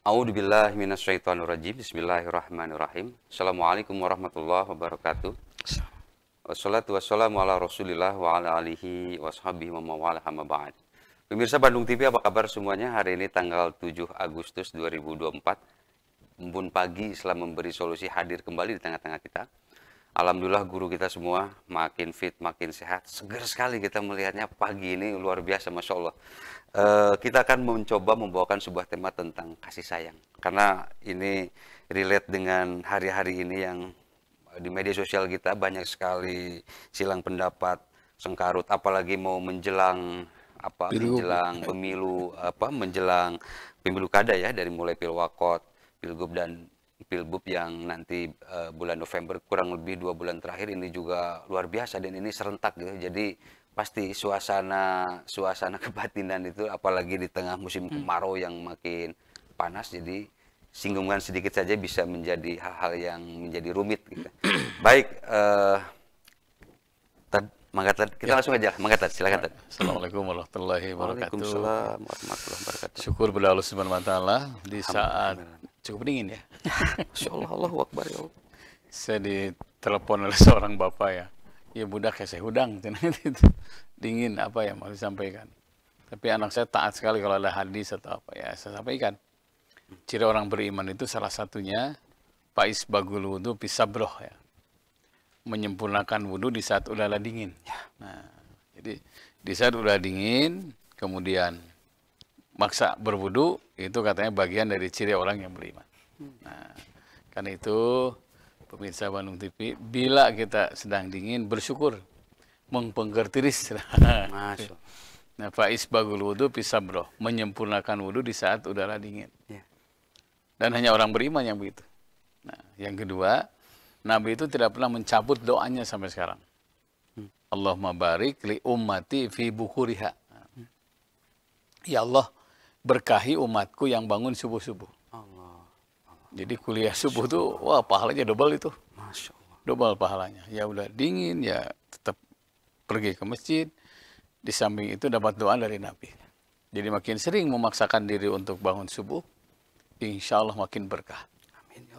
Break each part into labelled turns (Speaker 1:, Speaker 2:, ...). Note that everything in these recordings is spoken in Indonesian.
Speaker 1: A'udzubillahi minasyaitonirrajim. Bismillahirrahmanirrahim. Assalamualaikum warahmatullahi wabarakatuh. Wassalatu wassalamu ala Rasulillah wa ala alihi washabihi wa mawala amma ba'd. Pemirsa Bandung TV, apa kabar semuanya? Hari ini tanggal 7 Agustus 2024. Embun pagi Islam memberi solusi hadir kembali di tengah-tengah kita. Alhamdulillah guru kita semua makin fit, makin sehat. Segar sekali kita melihatnya pagi ini, luar biasa, Masya Allah. Kita akan mencoba membawakan sebuah tema tentang kasih sayang. Karena ini relate dengan hari-hari ini yang di media sosial kita banyak sekali silang pendapat, sengkarut, apalagi mau menjelang menjelang pemilu kada ya, dari mulai pilwakot, pilgub dan pilbub yang nanti bulan November, kurang lebih 2 bulan terakhir ini juga luar biasa dan ini serentak gitu. Jadi pasti suasana kebatinan itu, apalagi di tengah musim kemarau yang makin panas, jadi singgungan sedikit saja bisa menjadi hal-hal yang menjadi rumit gitu. Baik, kita langsung aja. Silakan Tad.
Speaker 2: Assalamualaikum warahmatullahi wabarakatuh.
Speaker 1: Waalaikumsalam warahmatullahi wabarakatuh.
Speaker 2: Syukur pada Allah Subhanahu wa taala di saat cukup dingin ya.
Speaker 1: Masya Allah, Allahu Akbar ya Allah.
Speaker 2: Saya ditelepon oleh seorang bapak ya. Ya budak ya saya hudang dingin apa ya mau disampaikan. Tapi anak saya taat sekali kalau ada hadis atau apa ya saya sampaikan. Ciri orang beriman itu salah satunya Faiz bagul wudu pisabroh ya. Menyempurnakan wudhu di saat udara dingin. Nah, jadi di saat udara dingin, kemudian maksa berwudhu, itu katanya bagian dari ciri orang yang beriman. Nah, karena itu, pemirsa Bandung TV, bila kita sedang dingin, bersyukur, mengpenggertiris. Nah, Faiz bagul wudhu pisabroh, menyempurnakan wudhu di saat udara dingin. Dan hanya orang beriman yang begitu. Nah, yang kedua, Nabi itu tidak pernah mencabut doanya sampai sekarang. Allahumma barik li ummati fi bukuriha. Ya Allah, berkahi umatku yang bangun subuh-subuh. Jadi kuliah subuh tuh, wah pahalanya double itu.
Speaker 1: Masya Allah.
Speaker 2: Double pahalanya. Ya udah dingin, ya tetap pergi ke masjid. Di samping itu dapat doa dari Nabi. Jadi makin sering memaksakan diri untuk bangun subuh, insya Allah makin berkah.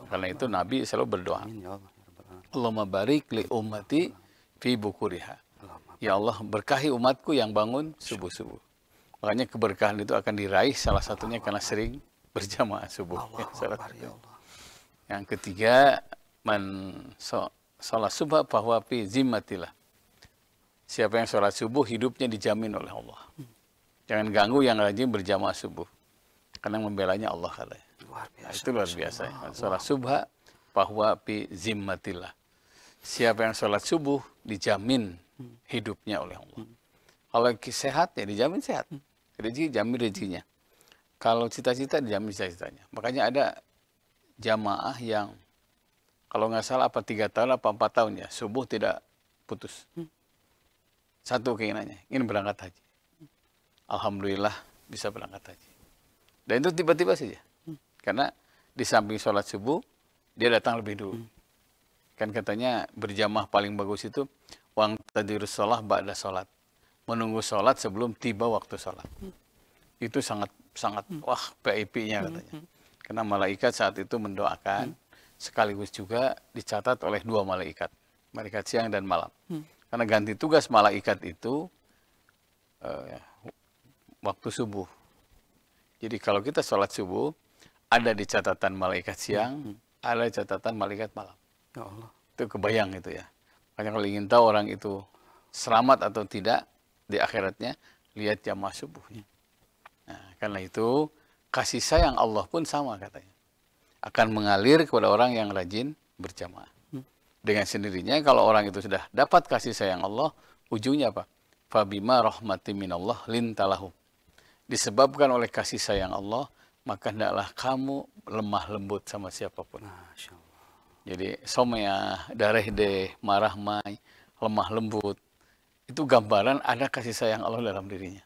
Speaker 2: Karena itu Nabi selalu berdoa. Allahumma barik li ummati fi bukuriha. Ya Allah, berkahi umatku yang bangun subuh-subuh. Makanya keberkahan itu akan diraih salah satunya karena sering berjamaah subuh. Yang ketiga, sholat subuh bahwa fi zimmatillah. Siapa yang sholat subuh, hidupnya dijamin oleh Allah. Jangan ganggu yang rajin berjamaah subuh. Karena membelanya Allah katanya. Nah, itu luar biasa. Sholat subuh bahwa fi zimmatillah. Siapa yang sholat subuh dijamin hidupnya oleh Allah. Kalau sehat ya dijamin sehat. Rezeki jamin rezekinya. Kalau cita-cita dijamin cita-citanya. Makanya ada jamaah yang kalau nggak salah apa 3 tahun apa 4 tahun ya subuh tidak putus. Satu keinginannya, ingin berangkat haji. Alhamdulillah bisa berangkat haji. Dan itu tiba-tiba saja. Karena di samping sholat subuh, dia datang lebih dulu. Kan katanya berjamaah paling bagus itu, wang tadirus sholah ba'da sholat. Menunggu sholat sebelum tiba waktu sholat. Itu sangat wah VIP-nya katanya. Karena malaikat saat itu mendoakan, sekaligus juga dicatat oleh 2 malaikat. Malaikat siang dan malam. Karena ganti tugas malaikat itu waktu subuh. Jadi kalau kita sholat subuh, ada di catatan malaikat siang, ada di catatan malaikat malam.
Speaker 1: Ya Allah.
Speaker 2: Itu kebayang itu ya. Makanya kalau ingin tahu orang itu selamat atau tidak di akhiratnya, lihat jamaah subuhnya. Nah, karena itu kasih sayang Allah pun sama katanya. Akan mengalir kepada orang yang rajin berjamaah. Dengan sendirinya kalau orang itu sudah dapat kasih sayang Allah, ujungnya apa? Fabima rahmati minallah lintalahum. Disebabkan oleh kasih sayang Allah, maka hendaklah kamu lemah lembut sama siapapun.
Speaker 1: Masya Allah.
Speaker 2: Jadi somya, dareh marah mai, lemah lembut. Itu gambaran ada kasih sayang Allah dalam dirinya.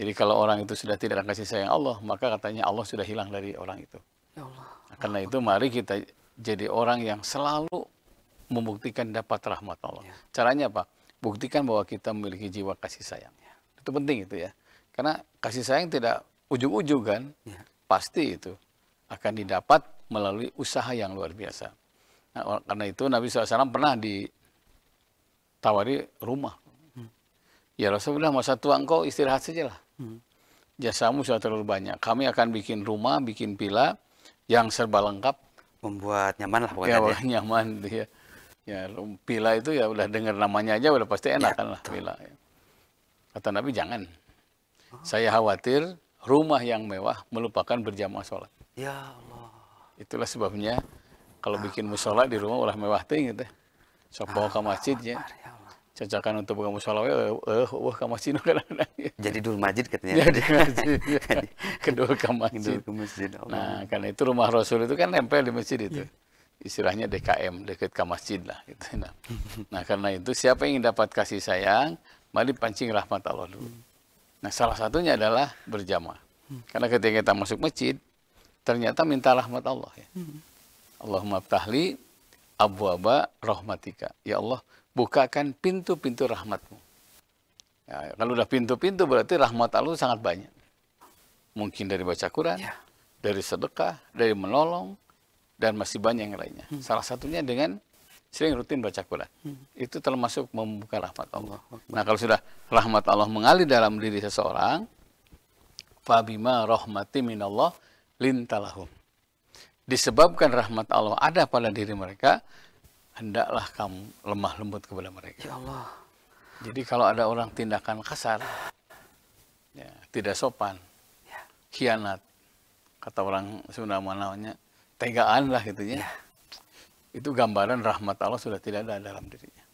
Speaker 2: Jadi kalau orang itu sudah tidak ada kasih sayang Allah, maka katanya Allah sudah hilang dari orang itu.
Speaker 1: Ya Allah.
Speaker 2: Nah, karena itu mari kita jadi orang yang selalu membuktikan dapat rahmat Allah. Caranya apa? Buktikan bahwa kita memiliki jiwa kasih sayang. Itu penting itu ya. Karena kasih sayang tidak ujung-ujung kan, pasti itu. akan didapat melalui usaha yang luar biasa. Nah, karena itu Nabi SAW pernah ditawari rumah. Ya Rasulullah, masa tua engkau istirahat sajalah. Jasamu sudah terlalu banyak. Kami akan bikin rumah, bikin villa yang serba lengkap.
Speaker 1: Membuat nyaman lah
Speaker 2: Ya,
Speaker 1: pokoknya.
Speaker 2: nyaman. Ya, villa itu ya udah dengar namanya aja udah pasti enak kan lah villa. Kata Nabi, jangan. Saya khawatir rumah yang mewah melupakan berjamaah sholat.
Speaker 1: Ya Allah.
Speaker 2: Itulah sebabnya kalau bikin musola di rumah ulah mewah ting gitu. Sok bawa ke masjid ya. Cocokan untuk buka musola ke masjid kadang-kadang.
Speaker 1: Jadi dul masjid katanya.
Speaker 2: Jadi masjid. Kedua ke masjid.
Speaker 1: Ke masjid.
Speaker 2: Nah, karena itu rumah Rasul itu kan nempel di masjid itu. Istilahnya DKM, dekat ke masjid lah gitu. Nah, karena itu siapa yang ingin dapat kasih sayang, mari pancing rahmat Allah dulu. Nah, salah satunya adalah berjamaah. Karena ketika kita masuk masjid, ternyata minta rahmat Allah ya. Allahumma ftahli abwaba rahmatika. Ya Allah, bukakan pintu-pintu rahmatmu. Ya, kalau udah pintu-pintu berarti rahmat Allah sangat banyak. Mungkin dari baca Quran, dari sedekah, dari menolong, dan masih banyak yang lainnya. Salah satunya dengan sering rutin baca Quran. Itu termasuk membuka rahmat Allah. Nah, kalau sudah rahmat Allah mengalir dalam diri seseorang, fabima rahmati minallah lintalahum. Disebabkan rahmat Allah ada pada diri mereka, hendaklah kamu lemah lembut kepada mereka.
Speaker 1: Ya Allah.
Speaker 2: Jadi kalau ada orang tindakan kasar, ya, tidak sopan, khianat, kata orang Sunda namanya, tegaan lah gitu ya. Itu gambaran rahmat Allah sudah tidak ada dalam dirinya.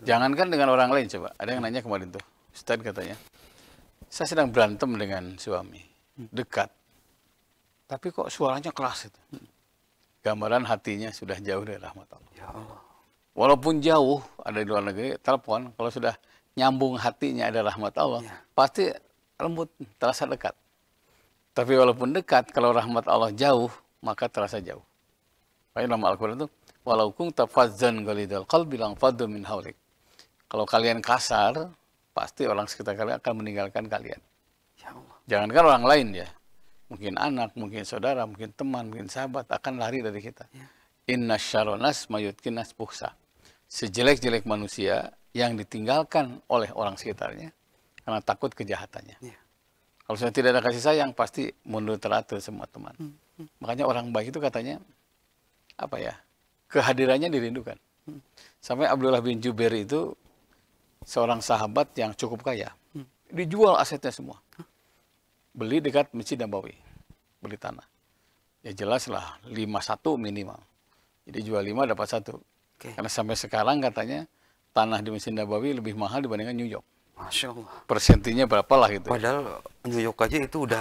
Speaker 2: Jangankan dengan orang lain coba. Ada yang nanya kemarin tuh, Ustaz katanya, saya sedang berantem dengan suami, dekat. Tapi kok suaranya keras itu. Gambaran hatinya sudah jauh dari rahmat Allah.
Speaker 1: Ya Allah.
Speaker 2: Walaupun jauh, ada di luar negeri, telepon, kalau sudah nyambung hatinya ada rahmat Allah, pasti lembut, terasa dekat. Tapi walaupun dekat, kalau rahmat Allah jauh, maka terasa jauh. Makanya dalam Al-Quran itu, walau kunta fazzan ghalidhal qalbi lanfaddu min hawlik. Kalau kalian kasar, pasti orang sekitar kalian akan meninggalkan kalian.
Speaker 1: Ya Allah.
Speaker 2: Jangankan orang lain ya. Mungkin anak, mungkin saudara, mungkin teman, mungkin sahabat akan lari dari kita. Inna syarronas mayutkinas puhsa. Sejelek-jelek manusia yang ditinggalkan oleh orang sekitarnya karena takut kejahatannya. Kalau sudah tidak ada kasih sayang, pasti mundur teratur semua teman. Makanya orang baik itu katanya, apa ya, kehadirannya dirindukan. Sampai Abdullah bin Jubair itu seorang sahabat yang cukup kaya. Dijual asetnya semua. Beli dekat Masjid Nabawi, beli tanah. Ya jelas lah, 51 minimal. Jadi jual 5 dapat 1. Karena sampai sekarang katanya tanah di Masjid Nabawi lebih mahal dibandingkan New York.
Speaker 1: Masya Allah.
Speaker 2: Persentinya berapa lah gitu.
Speaker 1: Padahal New York aja itu udah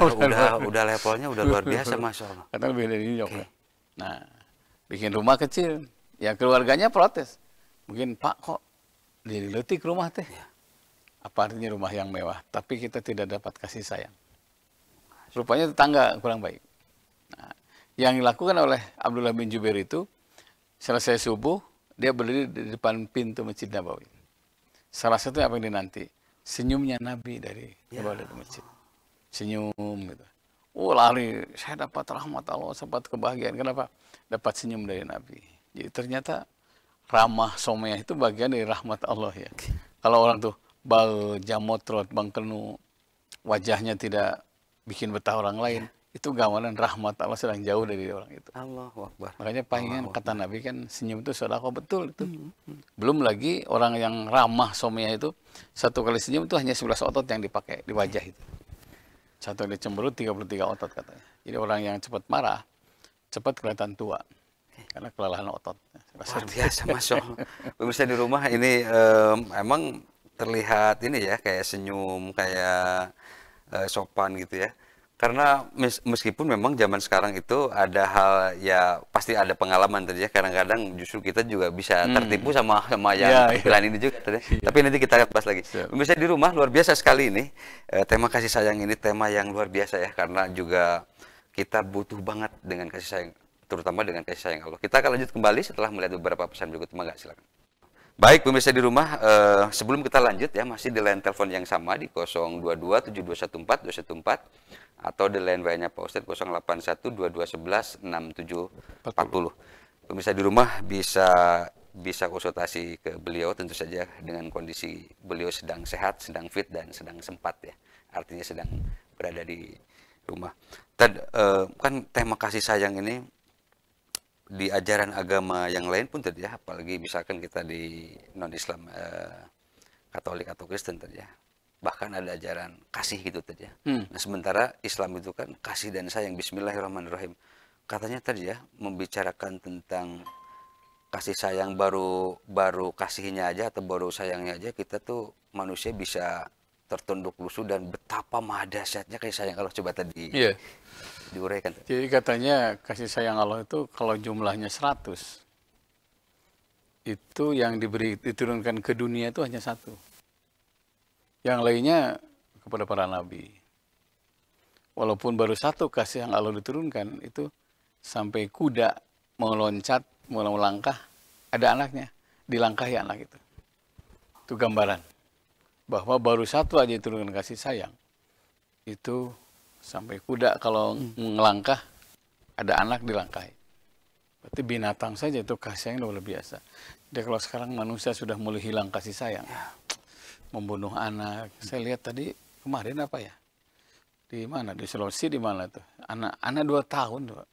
Speaker 1: levelnya udah luar biasa, Masya Allah.
Speaker 2: Katanya lebih dari New York. Ya. Nah, bikin rumah kecil. Ya keluarganya protes. Mungkin Pak kok diletik rumah teh. Apa artinya rumah yang mewah? Tapi kita tidak dapat kasih sayang. Rupanya tetangga kurang baik. Nah, yang dilakukan oleh Abdullah bin Jubair itu, selesai subuh, dia berdiri di depan pintu Masjid Nabawi. Salah satu apa yang dinanti? Senyumnya Nabi dari masjid. Senyum gitu. Oh lari, saya dapat rahmat Allah, dapat kebahagiaan. Kenapa? Dapat senyum dari Nabi. Jadi ternyata ramah someyah itu bagian dari rahmat Allah ya. Kalau orang tuh bal jamotrot, bangkenu, wajahnya tidak bikin betah orang lain, itu gambaran rahmat Allah sedang jauh dari orang itu.
Speaker 1: Allahu Akbar.
Speaker 2: Makanya palingan kata Nabi kan senyum itu sedekah, betul itu. Belum lagi orang yang ramah someyah itu satu kali senyum itu hanya 11 otot yang dipakai di wajah itu. Satu kali cemberut 33 otot katanya. Jadi orang yang cepat marah cepat kelihatan tua karena kelelahan otot.
Speaker 1: Luar biasa, Masya Allah. Pemirsa di rumah ini emang terlihat ini ya kayak senyum, kayak sopan gitu ya. Karena meskipun memang zaman sekarang itu ada hal ya pasti ada pengalaman tadi ya. Kadang-kadang justru kita juga bisa tertipu sama yang tampilan ini juga tadi. Tapi nanti kita bahas lagi. Pemirsa di rumah luar biasa sekali ini. Tema kasih sayang ini tema yang luar biasa ya karena juga kita butuh banget dengan kasih sayang, terutama dengan kasih sayang Allah. Kita akan lanjut kembali setelah melihat beberapa pesan berikut. Silakan. Baik pemirsa di rumah, sebelum kita lanjut ya, masih di line telepon yang sama di 022 7214 214 atau di line WA-nya Pak Ustadz 081 2211 6740. Pemirsa di rumah bisa konsultasi ke beliau tentu saja dengan kondisi beliau sedang sehat, sedang fit dan sedang sempat ya. Artinya sedang berada di rumah. Kan tema kasih sayang ini di ajaran agama yang lain pun tadi ya, apalagi misalkan kita di non-Islam Katolik atau Kristen tadi ya, bahkan ada ajaran kasih gitu tadi ya. Nah sementara Islam itu kan kasih dan sayang, Bismillahirrahmanirrahim. Katanya tadi ya membicarakan tentang kasih sayang baru kasihnya aja atau baru sayangnya aja kita tuh manusia bisa tertunduk lusuh dan betapa maha dahsyatnya kasih sayang Allah. Coba tadi diuraikan.
Speaker 2: Jadi katanya kasih sayang Allah itu kalau jumlahnya 100, itu yang diturunkan ke dunia itu hanya 1. Yang lainnya kepada para nabi. Walaupun baru 1 kasih yang Allah diturunkan, itu sampai kuda mau loncat, mau melangkah, ada anaknya, dilangkahi anak itu. Itu gambaran bahwa baru 1 aja diturunkan kasih sayang. Itu sampai kuda kalau ngelangkah, ada anak dilangkahi. Berarti binatang saja itu kasih sayang luar biasa. Jadi kalau sekarang manusia sudah mulai hilang kasih sayang, membunuh anak. Saya lihat tadi kemarin apa ya? Di mana? Di Sulawesi di mana tuh? Anak 2 tahun tuh.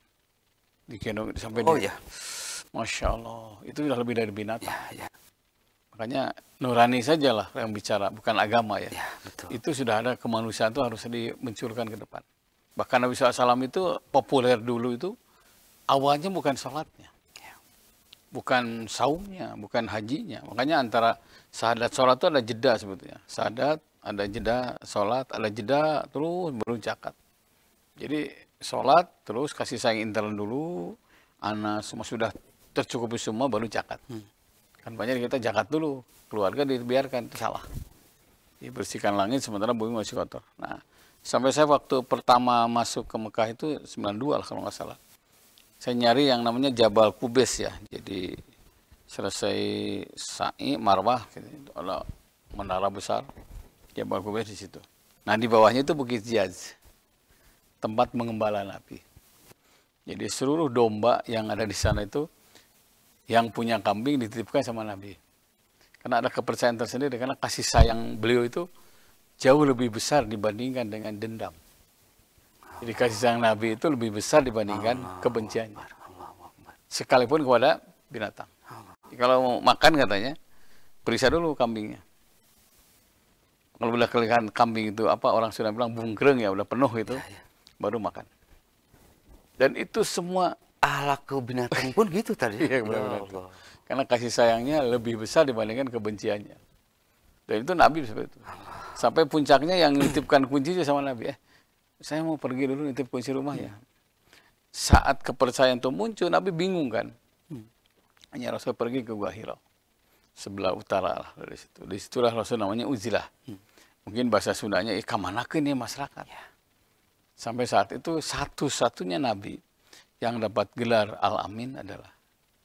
Speaker 2: Digendong sampai Masya Allah, itu sudah lebih dari binatang. Makanya nurani sajalah yang bicara, bukan agama ya.
Speaker 1: Betul.
Speaker 2: Itu sudah ada kemanusiaan itu harus dimunculkan ke depan. Bahkan Nabi SAW itu populer dulu itu awalnya bukan sholatnya, bukan saumnya, bukan hajinya. Makanya antara syahadat sholat itu ada jeda sebetulnya. Syahadat, ada jeda sholat, ada jeda terus baru zakat. Jadi sholat terus kasih sayang intern dulu, anak semua sudah tercukupi semua baru zakat. Kan banyak kita zakat dulu, keluarga dibiarkan, itu salah. Dibersihkan langit sementara bumi masih kotor. Nah, sampai saya waktu pertama masuk ke Mekah itu 92 lah kalau nggak salah. Saya nyari yang namanya Jabal Qubais ya. Jadi selesai sa'i, marwah, gitu. Ada menara besar, Jabal Qubais di situ. Nah di bawahnya itu Bukit Jaz, tempat mengembala Nabi. Jadi seluruh domba yang ada di sana itu yang punya kambing dititipkan sama Nabi. Karena ada kepercayaan tersendiri, karena kasih sayang beliau itu jauh lebih besar dibandingkan dengan dendam. Jadi kasih sayang Nabi itu lebih besar dibandingkan kebenciannya. Sekalipun kepada binatang. Jadi kalau mau makan katanya, periksa dulu kambingnya. Kalau udah kelihatan kambing itu apa, orang sudah bilang bungkreng ya, udah penuh itu, baru makan. Dan itu semua
Speaker 1: Ahlak ke binatang pun gitu tadi.
Speaker 2: Iya, benar-benar. Karena kasih sayangnya lebih besar dibandingkan kebenciannya. Dan itu Nabi seperti itu. Sampai puncaknya yang nitipkan kuncinya sama Nabi. Saya mau pergi dulu nitip kunci rumah ya. Saat kepercayaan itu muncul, Nabi bingung kan. Hanya Rasul pergi ke Gua Hira. Sebelah utara lah dari situ. Di situlah Rasul namanya Uzilah. Mungkin bahasa Sundanya, kamanakeun ini masyarakat. Sampai saat itu satu-satunya Nabi yang dapat gelar Al-Amin adalah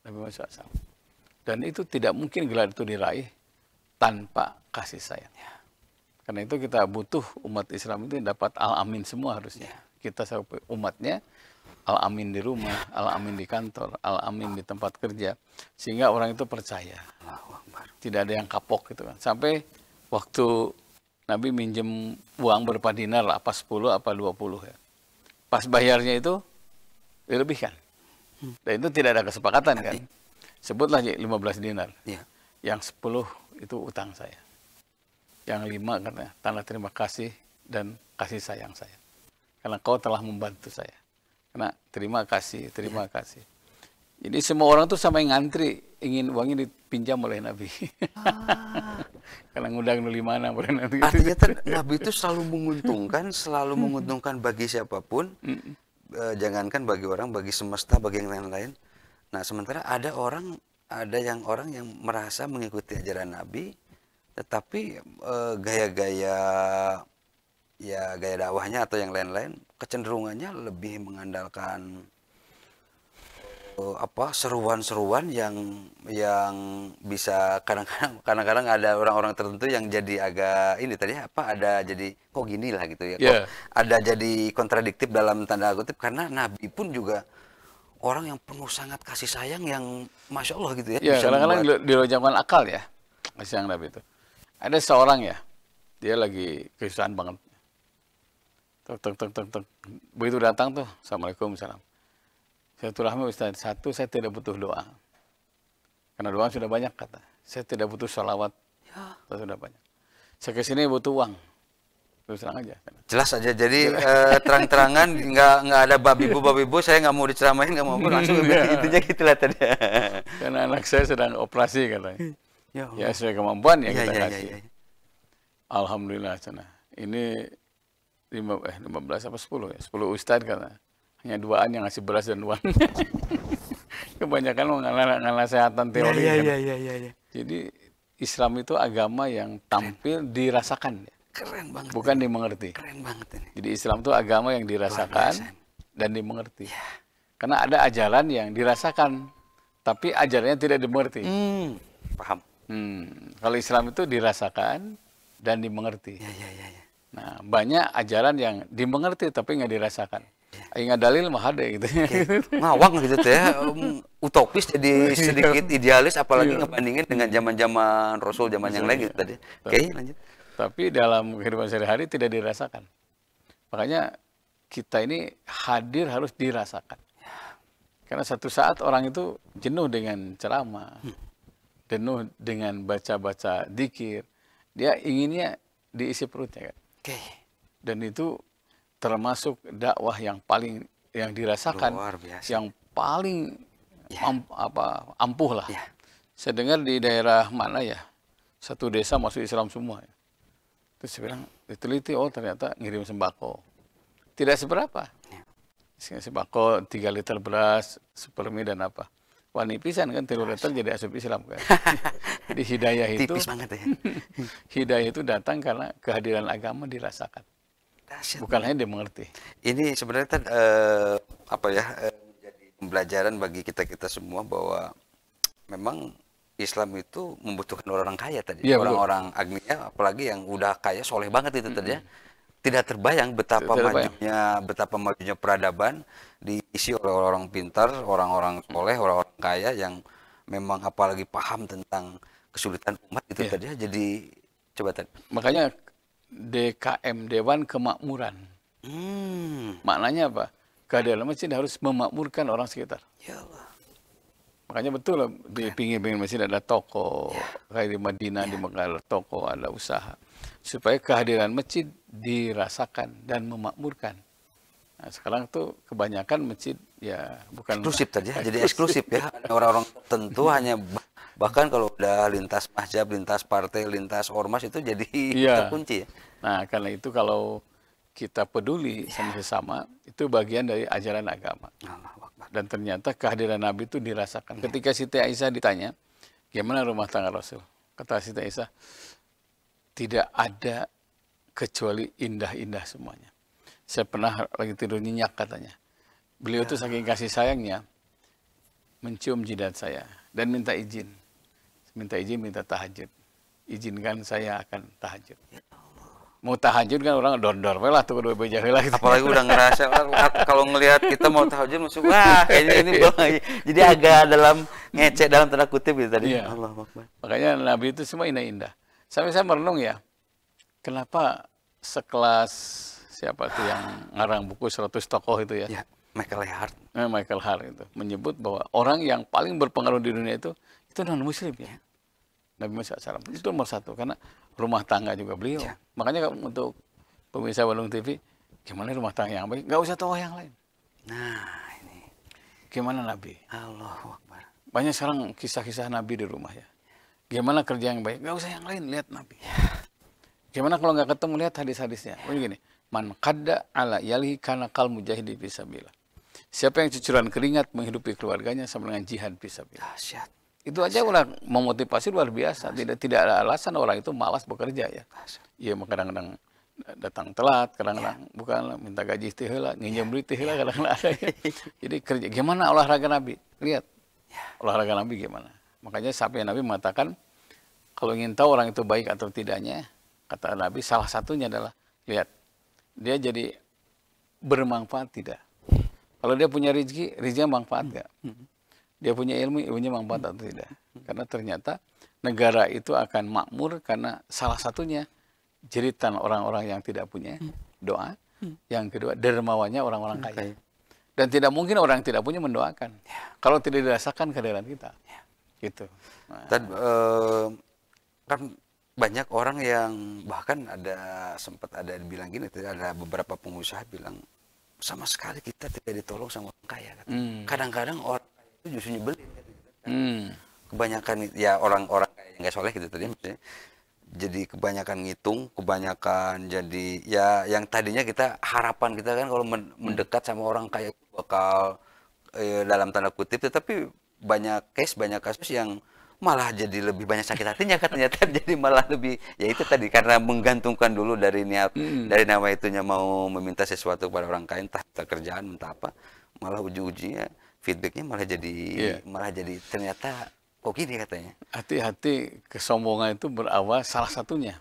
Speaker 2: Nabi Muhammad SAW. Dan itu tidak mungkin gelar itu diraih tanpa kasih sayang. Karena itu kita butuh umat Islam itu dapat Al-Amin semua harusnya. Kita umatnya Al-Amin di rumah, Al-Amin di kantor, Al-Amin di tempat kerja. Sehingga orang itu percaya. Tidak ada yang kapok gitu kan. Sampai waktu Nabi minjem uang berapa dinar, apa 10, apa 20 ya. Pas bayarnya itu dilebihkan. Dan itu tidak ada kesepakatan kan. Sebutlah 15 dinar. Yang 10 itu utang saya. Yang 5 karena tanda terima kasih dan kasih sayang saya. Karena kau telah membantu saya. Karena terima kasih, terima kasih. Jadi semua orang tuh sampai ngantri ingin uangnya dipinjam oleh Nabi. Karena ngundang dulu mana boleh nanti.
Speaker 1: Artinya Nabi itu selalu menguntungkan bagi siapapun. Jangankan bagi orang, bagi semesta, bagi yang lain-lain. Nah, sementara ada orang yang merasa mengikuti ajaran Nabi, tetapi gaya-gaya dakwahnya atau yang lain-lain kecenderungannya lebih mengandalkan seruan-seruan yang bisa kadang-kadang ada orang-orang tertentu yang jadi agak ini tadi ada jadi kok gini lah gitu ya. Kok ada jadi kontradiktif dalam tanda kutip karena Nabi pun juga orang yang penuh sangat kasih sayang yang Masya Allah gitu ya.
Speaker 2: Ya, kadang-kadang dilojamkan akal ya kasih sayang Nabi itu. Ada seorang ya, dia lagi kesusahan banget. Tek. Begitu datang tuh, Assalamualaikum, salam. Silaturahmi Ustaz, satu saya tidak butuh doa. Karena doa sudah banyak kata. Saya tidak butuh sholawat. Ya. Sudah banyak. Saya kesini butuh uang. Terus terang aja.
Speaker 1: Jelas aja. Jadi terang-terangan nggak ada babi-bu, saya nggak mau diceramahin, nggak mau langsung intinya gitulah tadi.
Speaker 2: Karena anak saya sedang operasi katanya. Ya sesuai kemampuan ya kita kasih. Ya. Alhamdulillah sana. Ini 15 apa 10 ya? 10 ustadz karena hanya 2an yang ngasih beras dan uang. Kebanyakan ngasihatan teori.
Speaker 1: Iya.
Speaker 2: Jadi Islam itu agama yang tampil dirasakan.
Speaker 1: Keren banget.
Speaker 2: Bukan dimengerti.
Speaker 1: Keren banget ini.
Speaker 2: Jadi Islam itu agama yang dirasakan dan dimengerti. Ya. Karena ada ajaran yang dirasakan, tapi ajarannya tidak dimengerti.
Speaker 1: Paham.
Speaker 2: Kalau Islam itu dirasakan dan dimengerti.
Speaker 1: Ya.
Speaker 2: Nah, banyak ajaran yang dimengerti tapi nggak dirasakan. Ingat dalil mah ada gitu.
Speaker 1: Ngawang gitu ya, utopis jadi sedikit idealis, apalagi ngebandingin dengan zaman-zaman Rasul, zaman yang lain gitu tadi. Oke, lanjut.
Speaker 2: Tapi dalam kehidupan sehari-hari tidak dirasakan. Makanya kita ini hadir harus dirasakan. Karena satu saat orang itu jenuh dengan ceramah, jenuh dengan baca-baca dzikir, dia inginnya diisi perutnya kan. Dan itu termasuk dakwah yang paling yang dirasakan, yang paling ampuh lah. Saya dengar di daerah mana ya, satu desa masuk Islam semua. Terus saya bilang, diteliti, oh ternyata ngirim sembako. Tidak seberapa. Sembako 3 liter beras, sepermi dan apa. Wah nipisan kan, 3 liter jadi asup Islam kan. Jadi hidayah itu,
Speaker 1: tipis banget ya.
Speaker 2: Hidayah itu datang karena kehadiran agama dirasakan. Bukan hanya dimengerti.
Speaker 1: Ini sebenarnya menjadi pembelajaran bagi kita semua bahwa memang Islam itu membutuhkan orang kaya tadi, orang-orang agniya, apalagi yang udah kaya, soleh banget itu tadi ya. Tidak terbayang betapa majunya peradaban diisi oleh orang-orang pintar, orang-orang soleh, orang-orang kaya yang memang apalagi paham tentang kesulitan umat itu tadi ya. Jadi coba tadi.
Speaker 2: Makanya DKM Dewan Kemakmuran. Maknanya apa? Kehadiran masjid harus memakmurkan orang sekitar. Ya Allah. Makanya betul lah, di pinggir-pinggir masjid ada toko, kayak di Madinah, di Mekah ada toko, ada usaha. Supaya kehadiran masjid dirasakan dan memakmurkan. Nah, sekarang tuh kebanyakan masjid ya bukan
Speaker 1: eksklusif tadi ya, jadi eksklusif ya. Orang-orang tertentu hanya bahkan kalau udah lintas mazhab, lintas partai, lintas ormas itu jadi terkunci ya.
Speaker 2: Nah, karena itu kalau kita peduli sama sesama, itu bagian dari ajaran agama. Dan ternyata kehadiran Nabi itu dirasakan. Ketika Siti Aisyah ditanya, gimana rumah tangga Rasul? Kata Siti Aisyah, tidak ada kecuali indah-indah semuanya. Saya pernah lagi tidur nyenyak katanya. Beliau itu saking kasih sayangnya, mencium jidat saya dan minta izin. Minta tahajud. Izinkan saya akan tahajud. Mau tahajud kan orang dor-dor lah tuh kedua bejahe lah.
Speaker 1: Apalagi udah ngerasa kalau ngelihat kita mau tahajud masuk wah kayaknya ini jadi agak dalam ngecek dalam tanda kutip gitu tadi. Allah Akbar.
Speaker 2: Makanya Nabi itu semua indah-indah. Sampai saya merenung ya. Kenapa sekelas siapa tuh yang ngarang buku 100 tokoh itu ya?
Speaker 1: Michael Hart.
Speaker 2: Michael Hart itu menyebut bahwa orang yang paling berpengaruh di dunia itu non muslim ya. Nabi Muhammad SAW itu nomor 1 karena rumah tangga juga beliau. Makanya untuk pemirsa Bandung TV, gimana rumah tangga yang baik? Gak usah tahu yang lain.
Speaker 1: Nah ini
Speaker 2: gimana Nabi?
Speaker 1: Allahu Akbar.
Speaker 2: Banyak sekarang kisah-kisah Nabi di rumah ya. Gimana kerja yang baik? Gak usah yang lain, lihat Nabi. Gimana kalau nggak ketemu lihat hadis-hadisnya? Begini, man qadda ala yalihi kana qal mujahidi fisabilillah. Siapa yang cucuran keringat menghidupi keluarganya sama dengan jihad fisabilillah. Itu aja udah memotivasi luar biasa. Tidak ada alasan orang itu malas bekerja ya. Iya, kadang-kadang datang telat, kadang-kadang bukan minta gaji teh heula, nginjem duit teh heula kadang-kadang ada. Ya. Jadi kerja gimana olahraga Nabi? lihat olahraga Nabi gimana. Makanya sampai Nabi mengatakan, kalau ingin tahu orang itu baik atau tidaknya, kata Nabi, salah satunya adalah, lihat, dia jadi bermanfaat tidak. Kalau dia punya rezeki, rezekinya manfaat nggak? Dia punya ilmu, ilmunya manfaat atau tidak? Karena ternyata negara itu akan makmur karena salah satunya jeritan orang-orang yang tidak punya doa. Yang kedua, dermawannya orang-orang kaya. Dan tidak mungkin orang yang tidak punya mendoakan. Kalau tidak dirasakan kehadiran kita. Gitu. Nah.
Speaker 1: Dan kan banyak orang yang bahkan sempat ada bilang gini, ada beberapa pengusaha bilang sama sekali kita tidak ditolong sama orang kaya. Kadang-kadang orang kaya itu justru nyebelin. Kebanyakan ya orang-orang kaya yang nggak soleh gitu tadi maksudnya. Jadi kebanyakan ngitung, kebanyakan jadi ya yang tadinya kita harapan kita kan kalau mendekat sama orang kaya bakal dalam tanda kutip, tetapi banyak kasus yang malah jadi lebih banyak sakit hatinya kan ternyata. Jadi malah lebih, ya itu tadi, karena menggantungkan dulu dari niat, dari nama itunya mau meminta sesuatu kepada orang kaya, entah kerjaan, entah apa, malah ujung-ujungnya feedbacknya malah jadi ternyata kok gini katanya.
Speaker 2: Hati-hati, kesombongan itu berawal salah satunya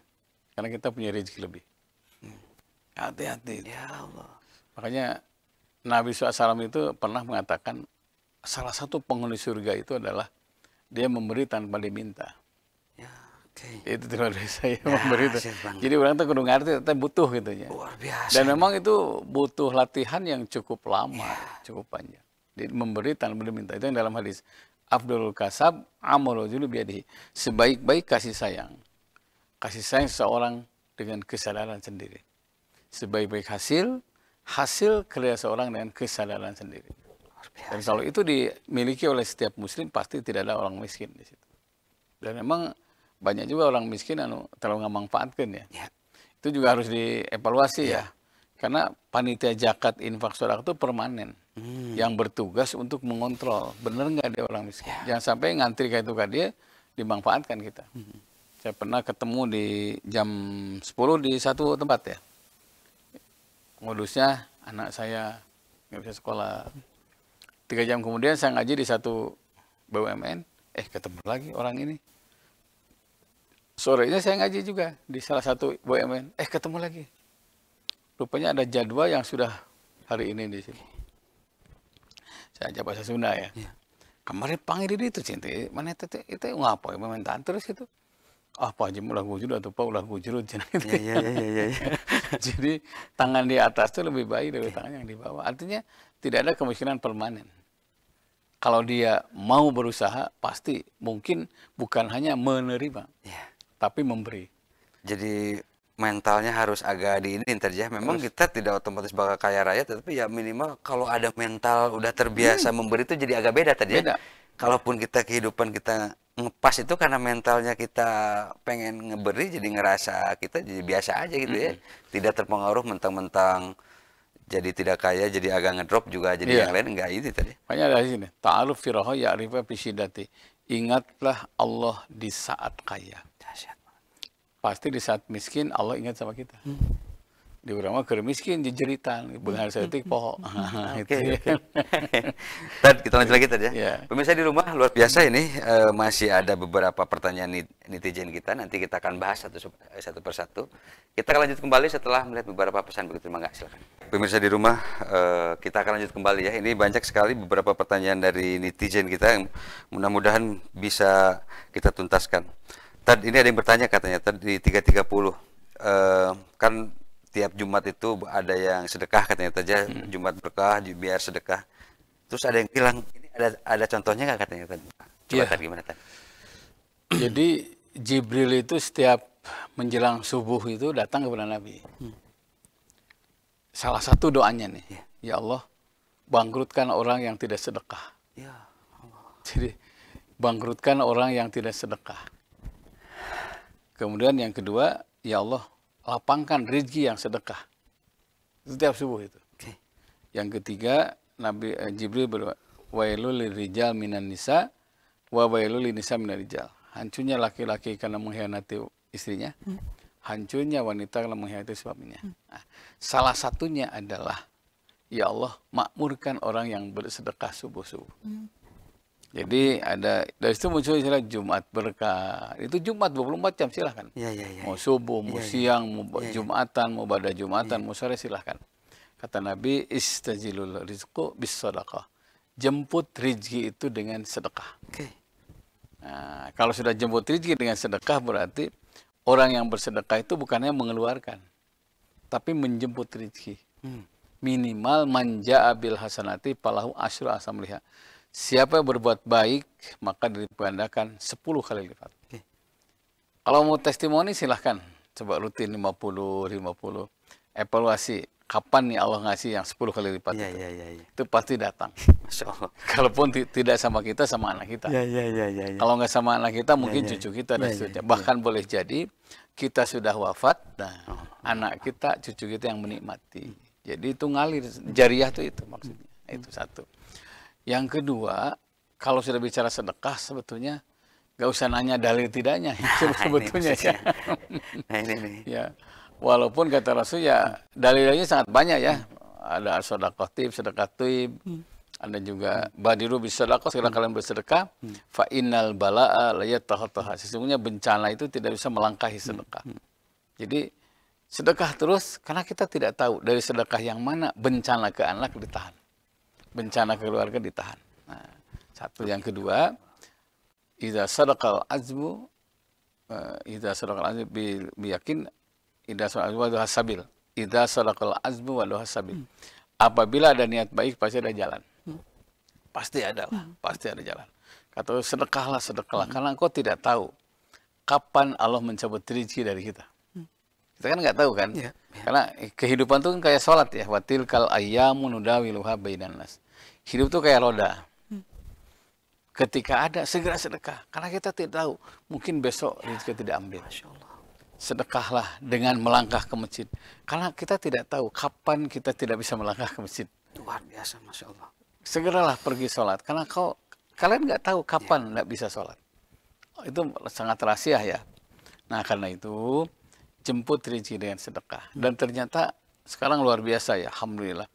Speaker 2: karena kita punya rezeki lebih. Hati-hati.
Speaker 1: Ya Allah.
Speaker 2: Makanya Nabi SAW itu pernah mengatakan salah satu penghuni surga itu adalah dia memberi tanpa diminta.
Speaker 1: Ya,
Speaker 2: Itu luar biasa ya, memberi itu. Jadi orang tuh kudu ngerti, tapi butuh gitu ya.
Speaker 1: Luar biasa.
Speaker 2: Dan memang itu butuh latihan yang cukup lama, cukup panjang. Jadi memberi tanpa diminta, itu yang dalam hadis. Afdalul kasab amalul rajuli biyadihi. Sebaik-baik kasih sayang seseorang dengan kesadaran sendiri. Sebaik-baik hasil kerja seorang dengan kesadaran sendiri. Dan kalau itu dimiliki oleh setiap muslim, pasti tidak ada orang miskin di situ. Dan memang banyak juga orang miskin terlalu nggak manfaatkan ya. Itu juga harus dievaluasi ya. Karena panitia zakat infak sedekah itu permanen. Yang bertugas untuk mengontrol benar nggak dia orang miskin. Jangan sampai ngantri kayak itu kan dia dimanfaatkan kita. Saya pernah ketemu di jam 10 di satu tempat ya. Modusnya anak saya nggak bisa sekolah. 3 jam kemudian saya ngaji di satu BUMN, ketemu lagi orang ini. Sorenya saya ngaji juga di salah satu BUMN, ketemu lagi. Rupanya ada jadwal yang sudah hari ini di sini. Saya ajak bahasa Sunda ya. Kemarin panggil itu cinta, mana itu ngapa memintaan terus itu. Apa aja ulah gujur atau apa ulah gujur gitu. Jadi tangan di atas itu lebih baik dari tangan yang di bawah. Artinya tidak ada kemiskinan permanen. Kalau dia mau berusaha, pasti mungkin bukan hanya menerima, tapi memberi.
Speaker 1: Jadi mentalnya harus agak diinin terjah. Memang kita tidak otomatis bakal kaya raya, tapi ya minimal kalau ada mental udah terbiasa memberi itu jadi agak beda tadi ya. Kalaupun kehidupan kita ngepas itu karena mentalnya kita pengen ngeberi, jadi ngerasa kita jadi biasa aja gitu ya. Tidak terpengaruh mentang-mentang jadi tidak kaya, jadi agak ngedrop juga, jadi yang lain enggak itu tadi.
Speaker 2: Makanya dari sini, ta'aruf fi raha ya'rifa fi syiddati. Ingatlah Allah di saat kaya. Pasti di saat miskin Allah ingat sama kita. Di urang mah keur miskin jejeritan, beunghar saeutik poho.
Speaker 1: Oke. Tad, kita lanjut lagi tadi ya. Pemirsa di rumah, luar biasa ini, masih ada beberapa pertanyaan netizen kita, nanti kita akan bahas satu persatu. Kita akan lanjut kembali setelah melihat beberapa pesan begitu, mangga silakan. Pemirsa di rumah, kita akan lanjut kembali ya. Ini banyak sekali beberapa pertanyaan dari netizen kita yang mudah-mudahan bisa kita tuntaskan. Tad, ini ada yang bertanya katanya, Tad, di 3.30, kan tiap Jumat itu ada yang sedekah katanya saja, Jumat berkah biar sedekah. Terus ada yang bilang ini ada contohnya nggak katanya tadi? Coba tadi gimana tadi?
Speaker 2: Jadi Jibril itu setiap menjelang subuh itu datang kepada Nabi. Salah satu doanya nih, ya Allah bangkrutkan orang yang tidak sedekah.
Speaker 1: Ya Allah.
Speaker 2: Jadi bangkrutkan orang yang tidak sedekah. Kemudian yang kedua, ya Allah lapangkan rezeki yang sedekah. Setiap subuh itu. Yang ketiga, Nabi Jibril berdoa, wailul lirijal minan nisa wa wailul linisa minan rijal. Hancurnya laki-laki karena mengkhianati istrinya, hancurnya wanita karena mengkhianati suaminya. Nah, salah satunya adalah, ya Allah makmurkan orang yang bersedekah subuh-subuh. Jadi dari situ muncul istilah Jumat berkah. Itu Jumat 24 jam silahkan. Mau subuh, mau siang, mau Jumatan, mau pada Jumatan, mau sore silahkan. Kata Nabi, istajilul rizqu bis sadaqah. Jemput rezeki itu dengan sedekah. Nah, kalau sudah jemput rezeki dengan sedekah berarti orang yang bersedekah itu bukannya mengeluarkan, tapi menjemput rezeki. Minimal manja abil hasanati palahu asyru asamliha. Siapa yang berbuat baik, maka digandakan 10 kali lipat. Kalau mau testimoni silahkan. Coba rutin 50, 50. Evaluasi. Kapan nih Allah ngasih yang 10 kali lipat itu? Itu pasti datang. Kalaupun tidak sama kita, sama anak kita. Kalau nggak sama anak kita, mungkin cucu kita dan seterusnya. Bahkan boleh jadi kita sudah wafat, nah anak kita, cucu kita yang menikmati. Jadi itu ngalir. Jariah itu maksudnya. Itu satu. Yang kedua, kalau sudah bicara sedekah sebetulnya nggak usah nanya dalil tidaknya sebetulnya ya. Ya. Walaupun kata Rasul ya dalilnya sangat banyak ya. Ada sedekah tib, sedekah tuib. Ada juga badiru bis sedekah, segera kalian bersedekah. Fa innal balaa la yatahattaha. Sesungguhnya bencana itu tidak bisa melangkahi sedekah. Jadi sedekah terus karena kita tidak tahu dari sedekah yang mana bencana ke anak ditahan. Bencana keluarga ditahan. Nah, satu. Yang kedua, idza sadaqal azmu biyakin idza sadaqal azmu wa hasabil. Idza sadaqal azmu wa hasabil. Apabila ada niat baik pasti ada jalan. Pasti ada lah, pasti ada jalan. Kata sedekahlah, karena engkau tidak tahu kapan Allah mencabut rezeki dari kita. Kita kan nggak tahu kan? Karena kehidupan itu kan kayak sholat ya. Watil kal ayyamu nudawiluha bainan nas. Hidup itu kayak roda. Ketika ada, segera sedekah. Karena kita tidak tahu. Mungkin besok rezeki tidak ambil. Sedekahlah dengan melangkah ke masjid. Karena kita tidak tahu kapan kita tidak bisa melangkah ke masjid.
Speaker 1: Luar biasa, Masya Allah.
Speaker 2: Segeralah pergi sholat. Karena kalian nggak tahu kapan nggak bisa sholat. Itu sangat rahasia ya. Nah karena itu, jemput rezeki dengan sedekah. Dan ternyata sekarang luar biasa ya. Alhamdulillah.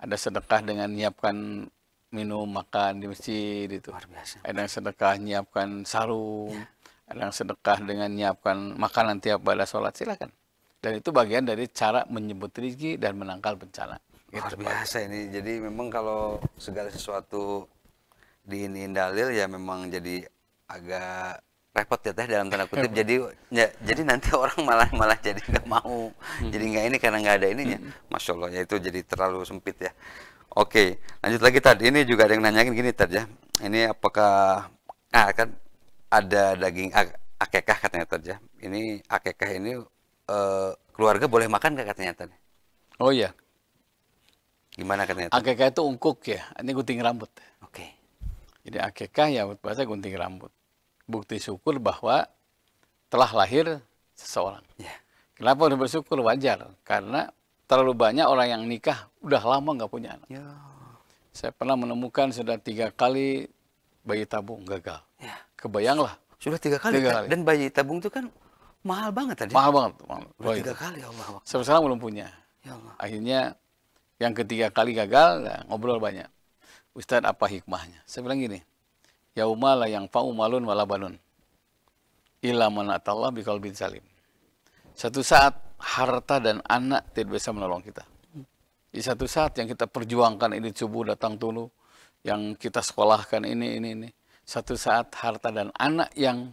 Speaker 2: Ada sedekah dengan menyiapkan minum, makan di masjid itu. Luar biasa.
Speaker 1: Ada yang sedekah menyiapkan sarung. Ada yang sedekah dengan menyiapkan makanan tiap pada sholat. Silakan. Dan itu bagian dari cara menyebut rezeki dan menangkal bencana. Luar biasa ini. Jadi memang kalau segala sesuatu diiniin dalil ya memang jadi agak repot ya teh dalam tanda kutip. Jadi nanti orang malah jadi nggak mau, jadi nggak ini karena nggak ada ininya. Masya Allah ya, itu jadi terlalu sempit ya. Oke, lanjut lagi tadi. Ini juga ada yang nanyain gini tadi ya. Ini apakah kan ada daging akekah katanya tadi ya. Ini akekah ini keluarga boleh makan nggak katanya tadi?
Speaker 2: Oh iya.
Speaker 1: Gimana katanya?
Speaker 2: Akekah itu ungkuk ya. Ini gunting rambut.
Speaker 1: Oke.
Speaker 2: Jadi akekah ya bahasa gunting rambut. Bukti syukur bahwa telah lahir seseorang. Kenapa udah bersyukur? Wajar. Karena terlalu banyak orang yang nikah udah lama nggak punya anak. Saya pernah menemukan sudah 3 kali bayi tabung gagal. Kebayanglah.
Speaker 1: Sudah 3 kali. Dan bayi tabung itu kan mahal banget tadi.
Speaker 2: Mahal banget.
Speaker 1: Udah 3 kali Allah.
Speaker 2: Sampai sekarang belum punya.
Speaker 1: Ya Allah.
Speaker 2: Akhirnya yang ketiga kali gagal, ya, ngobrol banyak. Ustadz apa hikmahnya? Saya bilang gini. Yauma la yang fa'u malun wala banun illa man atallah biqalbin salim. Satu saat harta dan anak tidak bisa menolong kita. Di satu saat yang kita perjuangkan ini subuh datang dulu, yang kita sekolahkan ini. Satu saat harta dan anak yang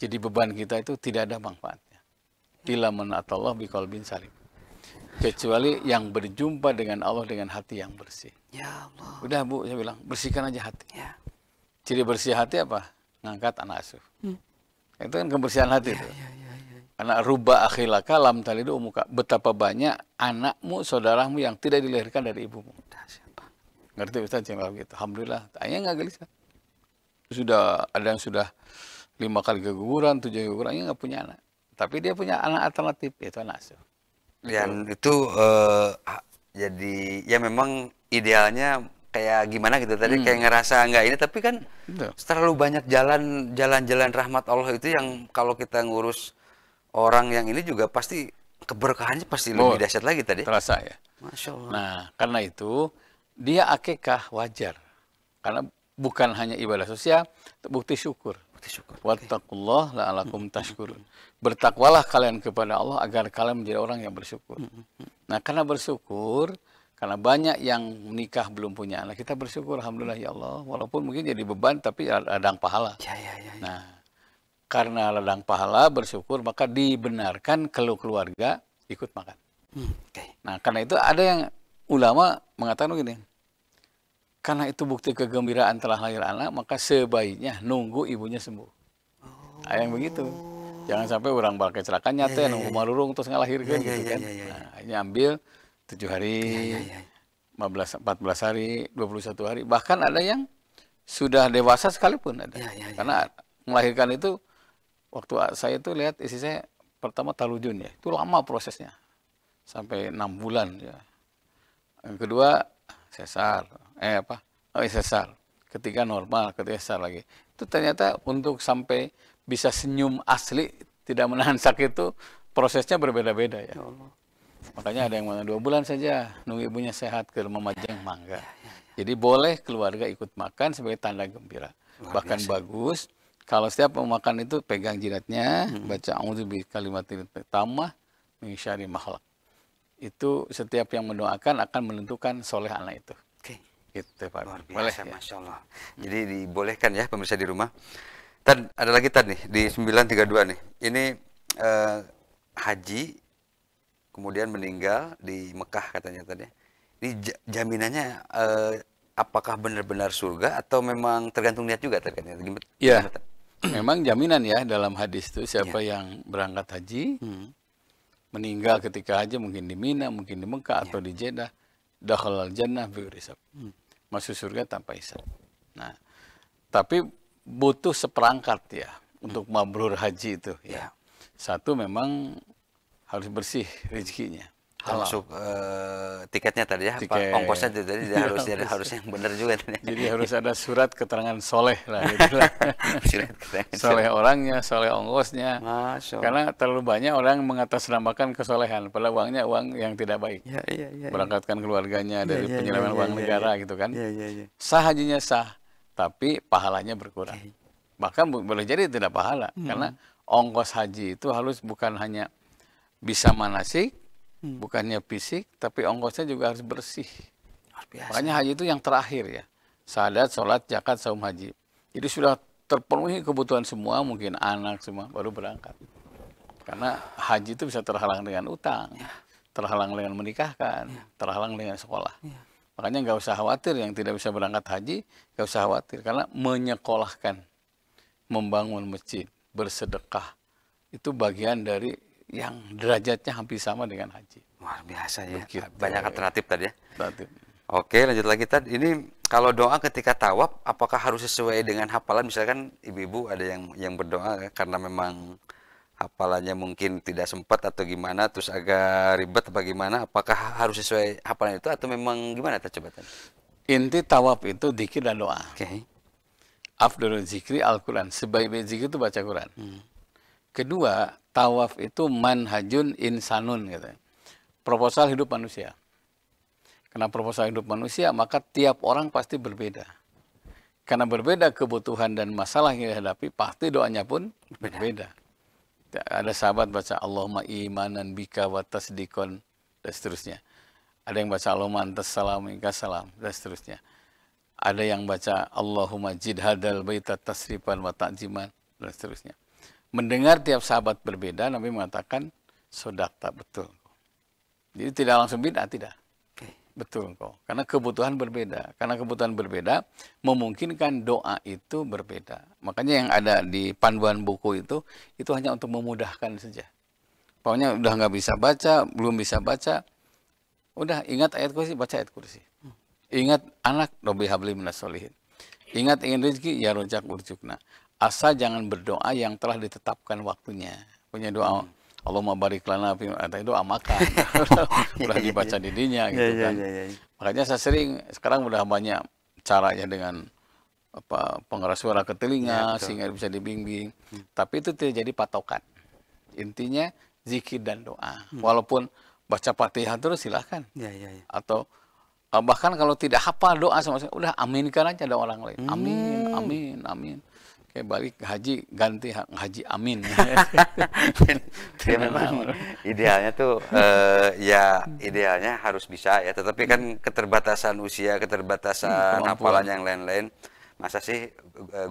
Speaker 2: jadi beban kita itu tidak ada manfaatnya. Illa man atallah biqalbin salim. Kecuali yang berjumpa dengan Allah dengan hati yang bersih. Ya Allah. Udah Bu, saya bilang, bersihkan aja hati. Ya. Ciri bersih hati apa? Ngangkat anak asuh. Itu kan kebersihan hati itu. Karena ruba akhilaka lam talidu umuka. Betapa banyak anakmu, saudaramu yang tidak dilahirkan dari ibumu. Ngerti Ustaz yang gitu. Alhamdulillah. Ayahnya nggak gelisah. Sudah ada yang sudah 5 kali keguguran, 7 keguguran, nggak punya anak. Tapi dia punya anak alternatif, yaitu anak asuh. Dan itu jadi ya memang idealnya kayak gimana gitu tadi, kayak ngerasa nggak ini, tapi kan terlalu banyak jalan-jalan rahmat Allah itu yang kalau kita ngurus orang yang ini juga pasti keberkahannya pasti lebih dahsyat lagi tadi. Terasa ya. Masya Allah. Nah, karena itu dia akekah wajar. Karena bukan hanya ibadah sosial, bukti syukur.
Speaker 1: Bukti syukur.
Speaker 2: Wattaqullah la'alakum tashkurun. Bertakwalah kalian kepada Allah agar kalian menjadi orang yang bersyukur. Nah, karena bersyukur, karena banyak yang menikah belum punya anak, kita bersyukur, alhamdulillah ya Allah, walaupun mungkin jadi beban tapi ladang pahala.
Speaker 1: Ya.
Speaker 2: Nah, karena ladang pahala bersyukur, maka dibenarkan kalau keluarga ikut makan. Nah, karena itu ada yang ulama mengatakan begini, karena itu bukti kegembiraan telah lahir anak, maka sebaiknya nunggu ibunya sembuh. Ada yang begitu. Jangan sampai orang bakal kecelakaan nyata nunggu marurung terus ngelahirkan gitu kan. Nah, ini ambil 7 hari, 14 hari, 21 hari. Bahkan ada yang sudah dewasa sekalipun ada. Karena melahirkan itu, waktu saya itu lihat istri saya pertama talujun ya, itu lama prosesnya. Sampai 6 bulan ya. Yang kedua sesar, sesar. Ketiga normal, ketiga sesar lagi. Itu ternyata untuk sampai bisa senyum asli, tidak menahan sakit itu prosesnya berbeda-beda ya. Makanya ada yang mana 2 bulan saja nunggu ibunya sehat ke rumah Majeng, mangga. Jadi boleh keluarga ikut makan sebagai tanda gembira. Bahkan bagus kalau setiap mau makan itu pegang jidatnya, baca a'udzu bikalimatil tammah min syarri ma khalaq. Itu setiap yang mendoakan akan menentukan soleh anak itu. Gitu, Pak.
Speaker 1: Luar biasa,
Speaker 2: boleh,
Speaker 1: Masya Allah. Jadi dibolehkan ya pemirsa di rumah. Tad, ada lagi Tad nih, di 932 nih. Ini haji, kemudian meninggal di Mekah katanya tadi. Ini jaminannya apakah benar-benar surga atau memang tergantung niat juga Tad?
Speaker 2: Iya, memang jaminan ya dalam hadis itu siapa yang berangkat haji, meninggal ketika haji mungkin di Mina, mungkin di Mekah atau di Jeddah, dakhalal jannah bighairi hisab. Masuk surga tanpa hisab. Nah, tapi butuh seperangkat ya untuk mabrur haji itu ya. Satu memang harus bersih rezekinya.
Speaker 1: Termasuk tiketnya tadi ya, ongkosnya tadi harus yang benar juga tadi.
Speaker 2: Jadi harus ada surat keterangan soleh lah gitu lah. Soleh orangnya, soleh ongkosnya. Karena terlalu banyak orang mengatasnamakan kesolehan, padahal uangnya uang yang tidak baik. Berangkatkan keluarganya dari penyelewengan uang negara gitu kan. Sah hajinya sah, tapi pahalanya berkurang. Bahkan boleh jadi tidak pahala, karena ongkos haji itu harus bukan hanya bisa manasik, bukannya fisik, tapi ongkosnya juga harus bersih. Makanya haji itu yang terakhir ya. Syahadat, sholat, zakat, saum haji. Jadi sudah terpenuhi kebutuhan semua, mungkin anak semua, baru berangkat. Karena haji itu bisa terhalang dengan utang, terhalang dengan menikahkan, terhalang dengan sekolah. Makanya nggak usah khawatir yang tidak bisa berangkat haji, nggak usah khawatir. Karena menyekolahkan, membangun masjid, bersedekah, itu bagian dari yang derajatnya hampir sama dengan haji.
Speaker 1: Luar biasa ya. Begitu. Banyak alternatif tadi ya.
Speaker 2: Alternatif.
Speaker 1: Oke, lanjut lagi Tad. Ini kalau doa ketika tawaf, apakah harus sesuai dengan hafalan? Misalkan ibu-ibu ada yang berdoa karena memang hafalannya mungkin tidak sempat atau gimana, terus agak ribet bagaimana? Apakah harus sesuai hafalan itu atau memang gimana Tad, coba Tad?
Speaker 2: Inti tawaf itu zikir dan doa. Afdhalul zikri Al-Quran. Sebaik-baik zikir itu baca Quran. Kedua, tawaf itu manhajun insanun gitu. Proposal hidup manusia. Karena proposal hidup manusia, maka tiap orang pasti berbeda. Karena berbeda kebutuhan dan masalah yang dihadapi, pasti doanya pun berbeda. Ada sahabat baca Allahumma imanan bika wa tasdikon, dan seterusnya. Ada yang baca Allahumma antas salam minka salam, dan seterusnya. Ada yang baca Allahumma jid hadal baita tasrifan wa ta'jiman, dan seterusnya. Mendengar tiap sahabat berbeda, Nabi mengatakan, sodakta, betul. Jadi tidak langsung bid'ah, tidak. Betul kok. Karena kebutuhan berbeda. Karena kebutuhan berbeda, memungkinkan doa itu berbeda. Makanya yang ada di panduan buku itu hanya untuk memudahkan saja. Pokoknya udah nggak bisa baca, belum bisa baca, udah ingat ayat kursi, baca ayat kursi. Ingat anak, Rabbi habli minas sholihin. Ingat ingin rezeki, ya rojak urjukna. Asal jangan berdoa yang telah ditetapkan waktunya. Punya doa, Allahumma barik lana fi itu doa makan. Udah dibaca didinya gitu kan. Makanya saya sering, sekarang udah banyak caranya dengan pengeras suara ke telinga, sehingga bisa dibimbing. Tapi itu tidak jadi patokan. Intinya zikir dan doa. Walaupun baca Fatihah terus silahkan. Atau Bahkan kalau tidak hafal doa sama sekali, udah aminkan aja ada orang lain. Amin, amin, amin. Kayak balik haji, ganti haji amin.
Speaker 1: Ya memang idealnya tuh ya idealnya harus bisa ya, tetapi kan keterbatasan usia, keterbatasan hafalan yang lain-lain. Masa sih